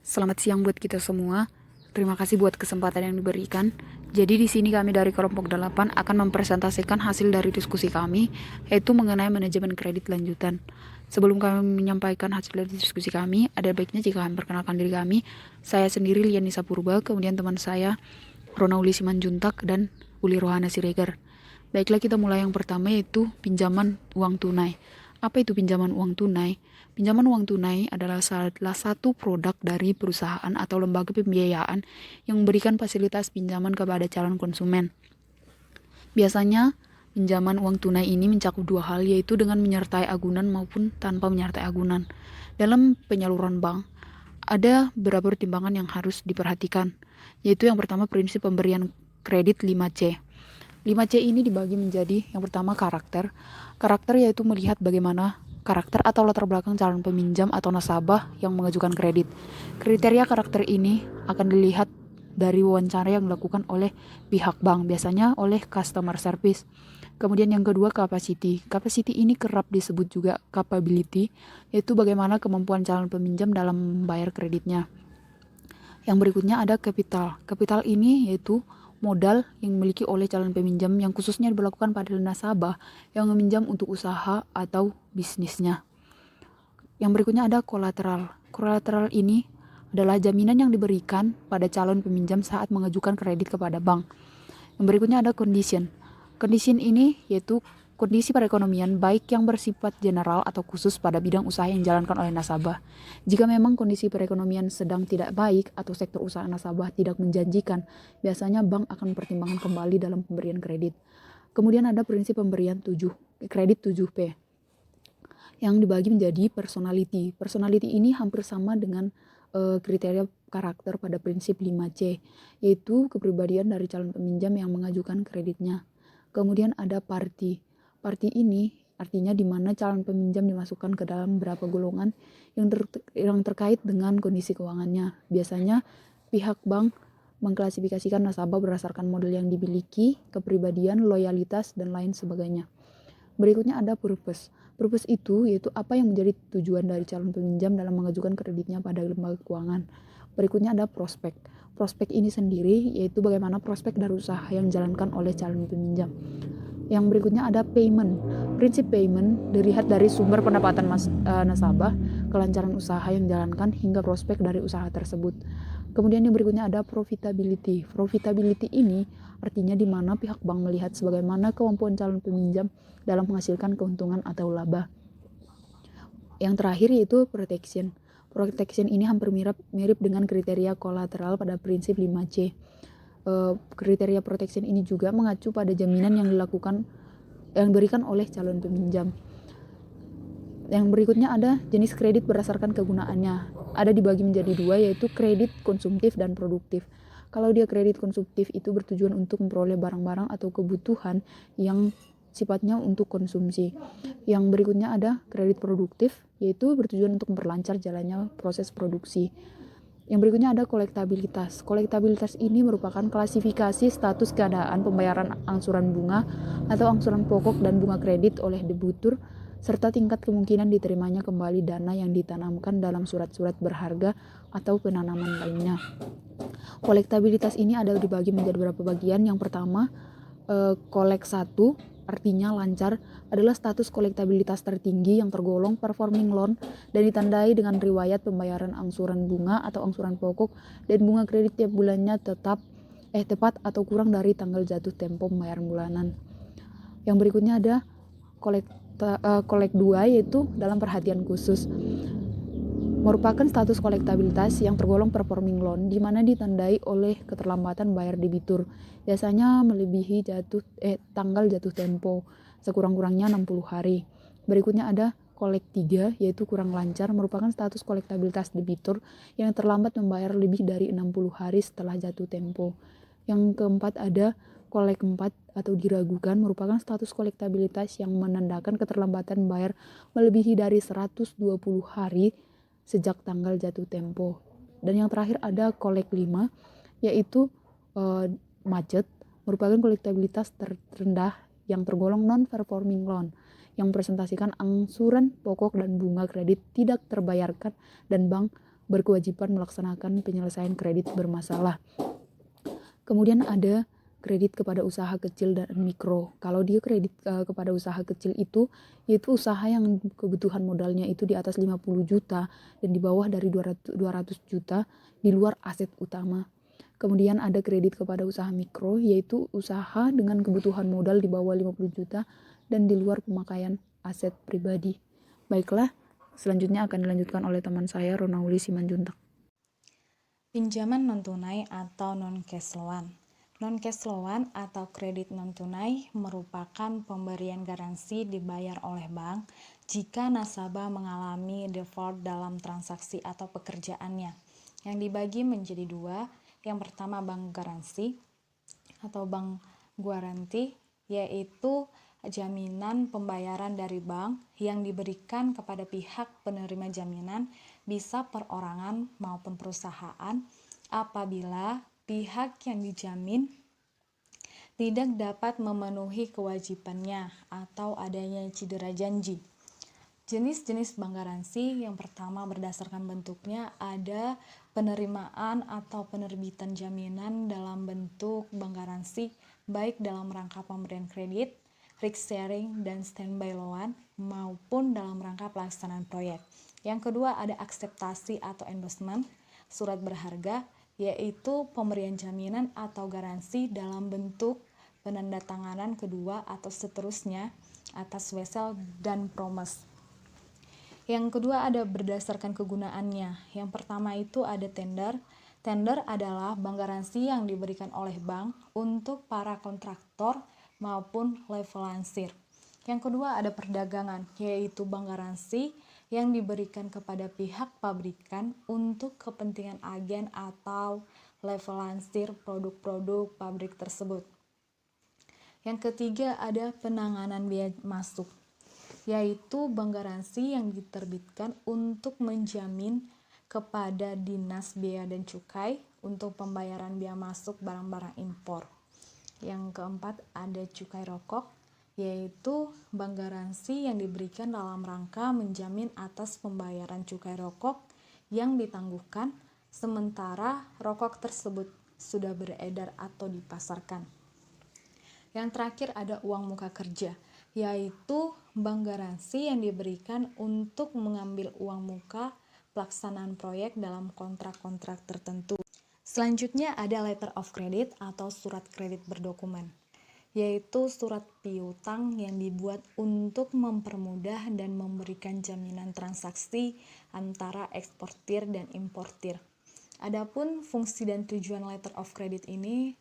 Selamat siang buat kita semua. Terima kasih buat kesempatan yang diberikan. Jadi di sini kami dari kelompok 8 akan mempresentasikan hasil dari diskusi kami, yaitu mengenai manajemen kredit lanjutan. Sebelum kami menyampaikan hasil dari diskusi kami, ada baiknya jika kami perkenalkan diri kami. Saya sendiri Lianisa Purba, kemudian teman saya Ronauli Simanjuntak dan Uli Rohana Siregar. Baiklah, kita mulai yang pertama, yaitu pinjaman uang tunai. Apa itu pinjaman uang tunai? Pinjaman uang tunai adalah salah satu produk dari perusahaan atau lembaga pembiayaan yang memberikan fasilitas pinjaman kepada calon konsumen. Biasanya, pinjaman uang tunai ini mencakup dua hal, yaitu dengan menyertai agunan maupun tanpa menyertai agunan. Dalam penyaluran bank, ada beberapa pertimbangan yang harus diperhatikan, yaitu yang pertama prinsip pemberian kredit 5C. 5C ini dibagi menjadi yang pertama karakter. Karakter yaitu melihat bagaimana karakter atau latar belakang calon peminjam atau nasabah yang mengajukan kredit. Kriteria karakter ini akan dilihat dari wawancara yang dilakukan oleh pihak bank, biasanya oleh customer service. Kemudian yang kedua capacity. Capacity ini kerap disebut juga capability, yaitu bagaimana kemampuan calon peminjam dalam membayar kreditnya. Yang berikutnya ada capital. Capital ini yaitu modal yang dimiliki oleh calon peminjam yang khususnya diberlakukan pada nasabah yang meminjam untuk usaha atau bisnisnya. Yang berikutnya ada kolateral. Kolateral ini adalah jaminan yang diberikan pada calon peminjam saat mengajukan kredit kepada bank. Yang berikutnya ada condition. Condition ini yaitu kondisi perekonomian baik yang bersifat general atau khusus pada bidang usaha yang dijalankan oleh nasabah. Jika memang kondisi perekonomian sedang tidak baik atau sektor usaha nasabah tidak menjanjikan, biasanya bank akan mempertimbangkan kembali dalam pemberian kredit. Kemudian ada prinsip pemberian kredit 7P yang dibagi menjadi personality. Personality ini hampir sama dengan kriteria karakter pada prinsip 5C, yaitu kepribadian dari calon peminjam yang mengajukan kreditnya. Kemudian ada party. Party ini artinya di mana calon peminjam dimasukkan ke dalam beberapa golongan yang terkait dengan kondisi keuangannya. Biasanya pihak bank mengklasifikasikan nasabah berdasarkan model yang dimiliki, kepribadian, loyalitas, dan lain sebagainya. Berikutnya ada purpose. Purpose itu yaitu apa yang menjadi tujuan dari calon peminjam dalam mengajukan kreditnya pada lembaga keuangan. Berikutnya ada prospek. Prospek ini sendiri yaitu bagaimana prospek dari usaha yang dijalankan oleh calon peminjam. Yang berikutnya ada payment. Prinsip payment dilihat dari sumber pendapatan nasabah, kelancaran usaha yang dijalankan, hingga prospek dari usaha tersebut. Kemudian yang berikutnya ada profitability. Profitability ini artinya di mana pihak bank melihat sebagaimana kemampuan calon peminjam dalam menghasilkan keuntungan atau laba. Yang terakhir yaitu protection. Protection ini hampir mirip dengan kriteria kolateral pada prinsip 5C. Kriteria protection ini juga mengacu pada jaminan yang diberikan oleh calon peminjam. Yang berikutnya ada jenis kredit berdasarkan kegunaannya. Ada dibagi menjadi dua, yaitu kredit konsumtif dan produktif. Kalau dia kredit konsumtif itu bertujuan untuk memperoleh barang-barang atau kebutuhan yang sifatnya untuk konsumsi. Yang berikutnya ada kredit produktif, yaitu bertujuan untuk memperlancar jalannya proses produksi. Yang berikutnya ada kolektabilitas. Kolektabilitas ini merupakan klasifikasi status keadaan pembayaran angsuran bunga atau angsuran pokok dan bunga kredit oleh debitur, serta tingkat kemungkinan diterimanya kembali dana yang ditanamkan dalam surat-surat berharga atau penanaman lainnya. Kolektabilitas ini ada dibagi menjadi beberapa bagian. Yang pertama, kolek 1 artinya lancar, adalah status kolektabilitas tertinggi yang tergolong performing loan dan ditandai dengan riwayat pembayaran angsuran bunga atau angsuran pokok dan bunga kredit tiap bulannya tepat atau kurang dari tanggal jatuh tempo pembayaran bulanan. Yang berikutnya ada kolek 2, yaitu dalam perhatian khusus. Merupakan status kolektabilitas yang tergolong performing loan, di mana ditandai oleh keterlambatan bayar debitur, biasanya melebihi tanggal jatuh tempo, sekurang-kurangnya 60 hari. Berikutnya ada kolek 3, yaitu kurang lancar, merupakan status kolektabilitas debitur yang terlambat membayar lebih dari 60 hari setelah jatuh tempo. Yang keempat ada kolek 4 atau diragukan, merupakan status kolektabilitas yang menandakan keterlambatan bayar melebihi dari 120 hari sejak tanggal jatuh tempo. Dan yang terakhir ada kolek 5, yaitu macet, merupakan kolektabilitas terendah yang tergolong non-performing loan, yang mempresentasikan angsuran pokok dan bunga kredit tidak terbayarkan dan bank berkewajiban melaksanakan penyelesaian kredit bermasalah. Kemudian ada kredit kepada usaha kecil dan mikro. Kalau dia kredit kepada usaha kecil itu, yaitu usaha yang kebutuhan modalnya itu di atas 50 juta dan di bawah dari 200 juta di luar aset utama. Kemudian ada kredit kepada usaha mikro, yaitu usaha dengan kebutuhan modal di bawah 50 juta dan di luar pemakaian aset pribadi. Baiklah, selanjutnya akan dilanjutkan oleh teman saya, Ronauli Simanjuntak. Pinjaman non-tunai atau non-cash loan. Non-cash loan atau kredit non-tunai merupakan pemberian garansi dibayar oleh bank jika nasabah mengalami default dalam transaksi atau pekerjaannya, yang dibagi menjadi dua. Yang pertama bank garansi atau bank guaranti, yaitu jaminan pembayaran dari bank yang diberikan kepada pihak penerima jaminan, bisa perorangan maupun perusahaan, apabila pihak yang dijamin tidak dapat memenuhi kewajibannya atau adanya cedera janji. Jenis-jenis bank garansi yang pertama berdasarkan bentuknya ada penerimaan atau penerbitan jaminan dalam bentuk bank garansi, baik dalam rangka pemberian kredit, risk sharing, dan standby loan, maupun dalam rangka pelaksanaan proyek. Yang kedua ada akseptasi atau endorsement, surat berharga, yaitu pemberian jaminan atau garansi dalam bentuk penandatanganan kedua atau seterusnya atas wesel dan promise. Yang kedua ada berdasarkan kegunaannya. Yang pertama itu ada tender. Tender adalah bank garansi yang diberikan oleh bank untuk para kontraktor maupun level lansir. Yang kedua ada perdagangan, yaitu bank garansi yang diberikan kepada pihak pabrikan untuk kepentingan agen atau level lansir produk-produk pabrik tersebut. Yang ketiga ada penanganan biaya masuk, yaitu bank garansi yang diterbitkan untuk menjamin kepada Dinas Bea dan Cukai untuk pembayaran biaya masuk barang-barang impor. Yang keempat ada cukai rokok, yaitu bank garansi yang diberikan dalam rangka menjamin atas pembayaran cukai rokok yang ditangguhkan sementara rokok tersebut sudah beredar atau dipasarkan. Yang terakhir ada uang muka kerja, yaitu bank garansi yang diberikan untuk mengambil uang muka pelaksanaan proyek dalam kontrak-kontrak tertentu. Selanjutnya ada letter of credit atau surat kredit berdokumen, yaitu surat piutang yang dibuat untuk mempermudah dan memberikan jaminan transaksi antara eksportir dan importir. Adapun fungsi dan tujuan letter of credit ini,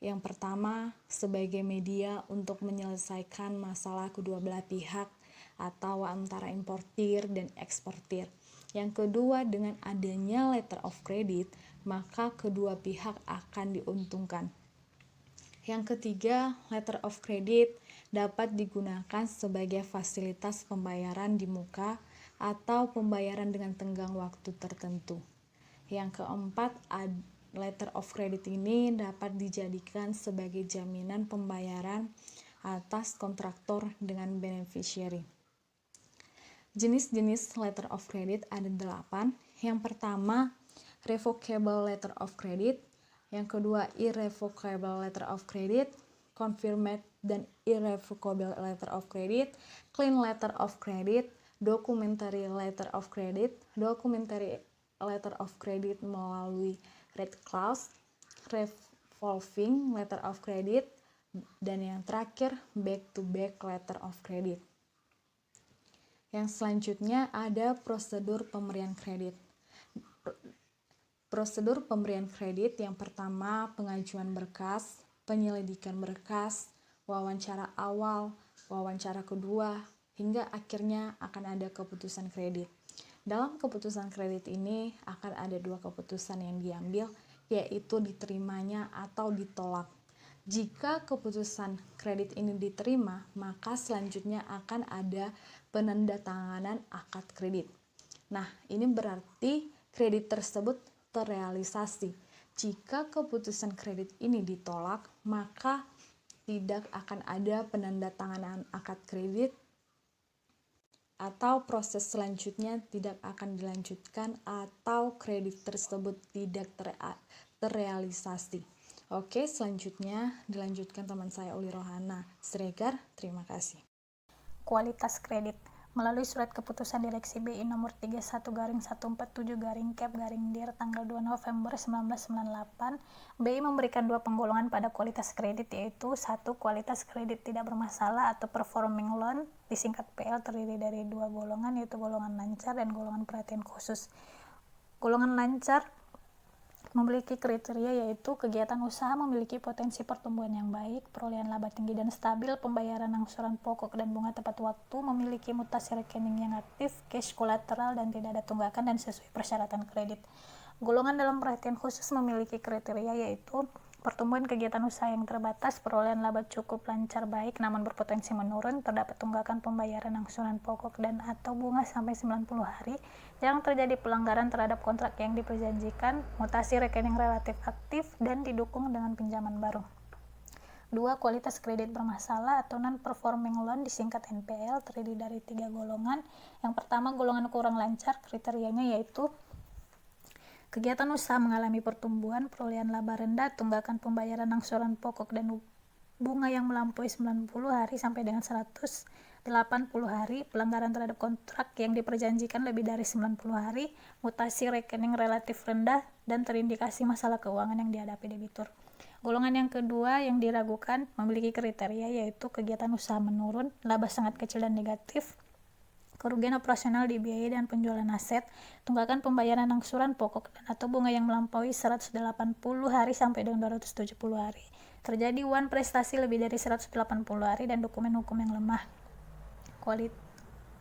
yang pertama, sebagai media untuk menyelesaikan masalah kedua belah pihak atau antara importir dan eksportir. Yang kedua, dengan adanya letter of credit, maka kedua pihak akan diuntungkan. Yang ketiga, letter of credit dapat digunakan sebagai fasilitas pembayaran di muka atau pembayaran dengan tenggang waktu tertentu. Yang keempat, letter of credit ini dapat dijadikan sebagai jaminan pembayaran atas kontraktor dengan beneficiary. Jenis-jenis letter of credit ada 8. Yang pertama, revocable letter of credit. Yang kedua, irrevocable letter of credit, confirmed dan irrevocable letter of credit, clean letter of credit, documentary letter of credit, documentary letter of credit melalui red clause, revolving letter of credit, dan yang terakhir back-to-back letter of credit. Yang selanjutnya ada prosedur pemberian kredit. Prosedur pemberian kredit yang pertama pengajuan berkas, penyelidikan berkas, wawancara awal, wawancara kedua, hingga akhirnya akan ada keputusan kredit. Dalam keputusan kredit ini akan ada 2 keputusan yang diambil, yaitu diterimanya atau ditolak. Jika keputusan kredit ini diterima, maka selanjutnya akan ada penandatanganan akad kredit. Nah, ini berarti kredit tersebut terrealisasi. Jika keputusan kredit ini ditolak, maka tidak akan ada penandatanganan akad kredit atau proses selanjutnya tidak akan dilanjutkan atau kredit tersebut tidak terrealisasi. Oke, selanjutnya dilanjutkan teman saya Uli Rohana Siregar. Terima kasih. Kualitas kredit. Melalui surat keputusan Direksi BI nomor 31/147-Cap-Dir tanggal 2 November 1998, BI memberikan 2 penggolongan pada kualitas kredit, yaitu 1. Kualitas kredit tidak bermasalah atau performing loan, disingkat PL, terdiri dari 2 golongan, yaitu golongan lancar dan golongan perhatian khusus. Golongan lancar memiliki kriteria yaitu kegiatan usaha memiliki potensi pertumbuhan yang baik, perolehan laba tinggi dan stabil, pembayaran angsuran pokok dan bunga tepat waktu, memiliki mutasi rekening yang aktif, cash kolateral dan tidak ada tunggakan dan sesuai persyaratan kredit. Golongan dalam perhatian khusus memiliki kriteria yaitu pertumbuhan kegiatan usaha yang terbatas, perolehan laba cukup lancar baik namun berpotensi menurun, terdapat tunggakan pembayaran angsuran pokok dan atau bunga sampai 90 hari, jarang terjadi pelanggaran terhadap kontrak yang diperjanjikan, mutasi rekening relatif aktif dan didukung dengan pinjaman baru. 2. Kualitas kredit bermasalah atau non-performing loan, disingkat NPL, terdiri dari 3 golongan. Yang pertama, golongan kurang lancar, kriterianya yaitu kegiatan usaha mengalami pertumbuhan, perolehan laba rendah, tunggakan pembayaran angsuran pokok dan bunga yang melampaui 90 hari sampai dengan 180 hari, pelanggaran terhadap kontrak yang diperjanjikan lebih dari 90 hari, mutasi rekening relatif rendah, dan terindikasi masalah keuangan yang dihadapi debitur. Golongan yang kedua yang diragukan memiliki kriteria yaitu kegiatan usaha menurun, laba sangat kecil dan negatif, kerugian operasional dibiayai dengan penjualan aset, tunggakan pembayaran angsuran pokok dan atau bunga yang melampaui 180 hari sampai dengan 270 hari. Terjadi uang prestasi lebih dari 180 hari dan dokumen hukum yang lemah.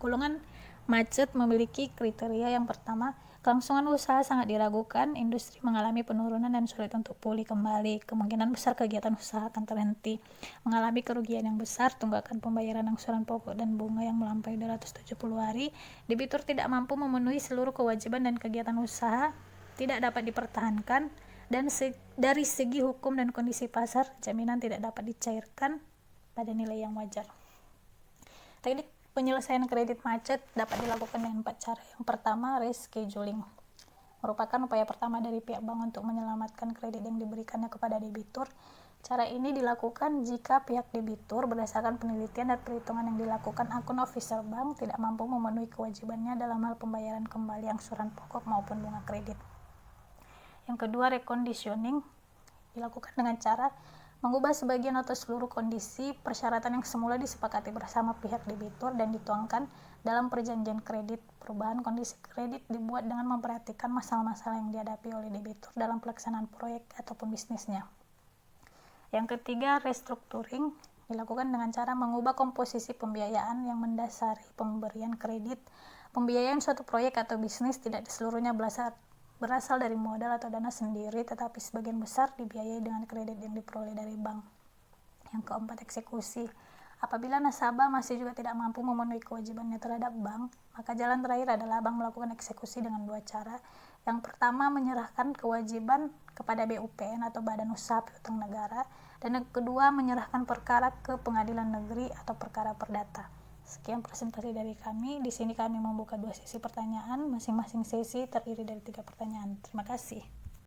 Golongan macet memiliki kriteria yang pertama, kelangsungan usaha sangat diragukan, industri mengalami penurunan dan sulit untuk pulih kembali, kemungkinan besar kegiatan usaha akan terhenti, mengalami kerugian yang besar, tunggakan pembayaran angsuran pokok dan bunga yang melampaui 270 hari, debitur tidak mampu memenuhi seluruh kewajiban dan kegiatan usaha tidak dapat dipertahankan, dan dari segi hukum dan kondisi pasar, jaminan tidak dapat dicairkan pada nilai yang wajar. Teknik penyelesaian kredit macet dapat dilakukan dengan 4 cara. Yang pertama, rescheduling. Merupakan upaya pertama dari pihak bank untuk menyelamatkan kredit yang diberikannya kepada debitur. Cara ini dilakukan jika pihak debitur berdasarkan penelitian dan perhitungan yang dilakukan akun official bank tidak mampu memenuhi kewajibannya dalam hal pembayaran kembali angsuran pokok maupun bunga kredit. Yang kedua, reconditioning dilakukan dengan cara mengubah sebagian atau seluruh kondisi persyaratan yang semula disepakati bersama pihak debitur dan dituangkan dalam perjanjian kredit. Perubahan kondisi kredit dibuat dengan memperhatikan masalah-masalah yang dihadapi oleh debitur dalam pelaksanaan proyek ataupun bisnisnya. Yang ketiga, restructuring dilakukan dengan cara mengubah komposisi pembiayaan yang mendasari pemberian kredit. Pembiayaan suatu proyek atau bisnis tidak seluruhnya berasal dari modal atau dana sendiri, tetapi sebagian besar dibiayai dengan kredit yang diperoleh dari bank. Yang keempat, eksekusi. Apabila nasabah masih juga tidak mampu memenuhi kewajibannya terhadap bank, maka jalan terakhir adalah bank melakukan eksekusi dengan 2 cara. Yang pertama, menyerahkan kewajiban kepada BUPN atau Badan Usaha Piutang Negara, dan yang kedua, menyerahkan perkara ke pengadilan negeri atau perkara perdata. Sekian presentasi dari kami. Di sini kami membuka 2 sesi pertanyaan, masing-masing sesi terdiri dari 3 pertanyaan. Terima kasih.